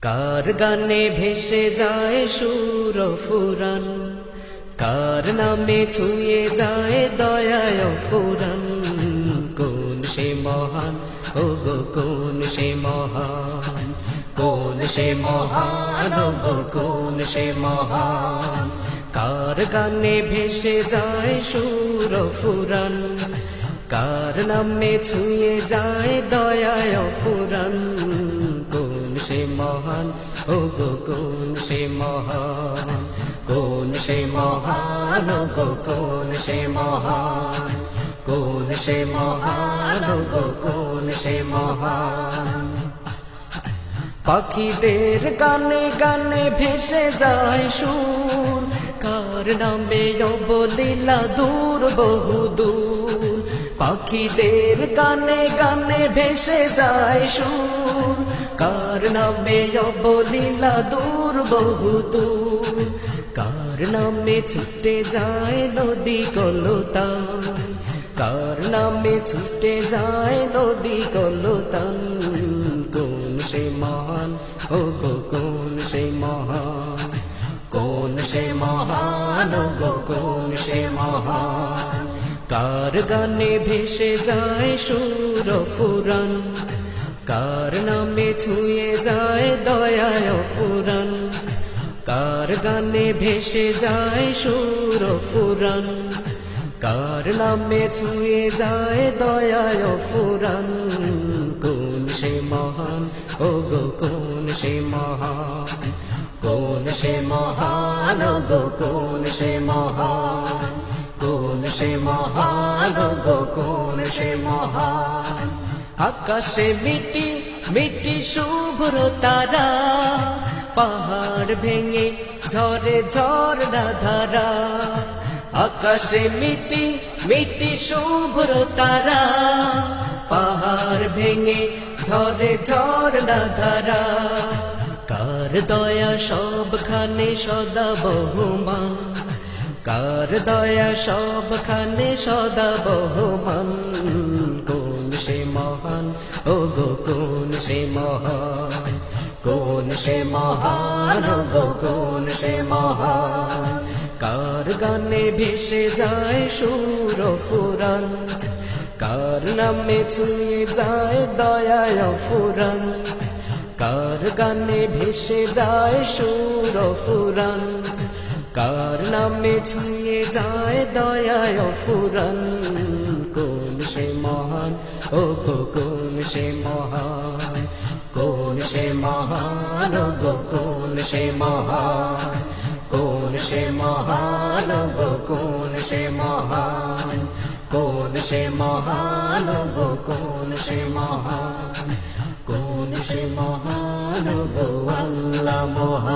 কার গানে ভেসে যায় সুর ফুরান, কার নামে ছুঁয়ে যায় দয়ায় ফুরান। কোন সে মহান, ও গো কোন সে মহান, কোন সে মহান, ও গো কোন সে মহান। কার গানে ভেসে যায় সুর ফুরান, কার নামে ছুঁয়ে যায় দয়ায় ফুরান। কোন সে মহান, ও গো কোন সে মহান, কোন সে মহান, ও গো কোন সে মহান, কোন সে মহান, ও গো কোন সে মহান। পাখিদের গানে গানে ভেসে যায় সুর, কার নামে অবলীলা দূর বহু দূর। পাখিদের গানে গানে ভেসে যায় সুর, কার নামে অবলীলা দূর বহু দূর। কার নামে ছুটে যায় নদী কলতান, কার নামে ছুটে যায় নদী কলতান। কোন সে মহান, ও গো কোন সে মহান, কোন সে মহান, ও গো কোন সে মহান। কার গানে ভেসে যায় সুর ফুরান, কার নামে ছুঁয়ে যায় দয়ায় ফুরান। কার গানে ভেসে যায় সুর ফুরান, কার নামে ছুঁয়ে যায় দয়ায় ফুরান। কোন সে মহান, ও গো কোন সে মহান, কোন সে মহান, ও গো কোন সে মহান, কোন সে মহান, ও গো কোন সে মহান। আকাশে মিটি মিটি শুভ্র তারা, পাহাড় ভেঙে ঝরে ঝরনা ধারা। আকাশে মিটি মিটি শুভ্র তারা, পাহাড় ভেঙে ঝরে ঝরনা ধারা। কার দয়া সবখানে সদা বহমান, কার দয়া সবখানে সদা বহমান। কোন সে মহান, ও গো কোন সে মহান, কোন সে মহান, ও গো কোন সে মহান। কার গানে ভেসে যায় সুর ফুরান, কার নামে ছুঁয়ে যায় দয়ায় ফুরান। কার গানে ভেসে যায় সুর ফুরান, কার নামে ছুঁয়ে যায় দয়ায় ফুরান। কোন সে মহান, ও গো কোন সে মহান, কোন সে মহান, ও গো কোন সে মহান, কোন সে মহান, ও গো কোন সে মহান, কোন সে মহান, ও গো কোন সে মহান, কোন সে মহান, ও গো আল্লাহ মহান।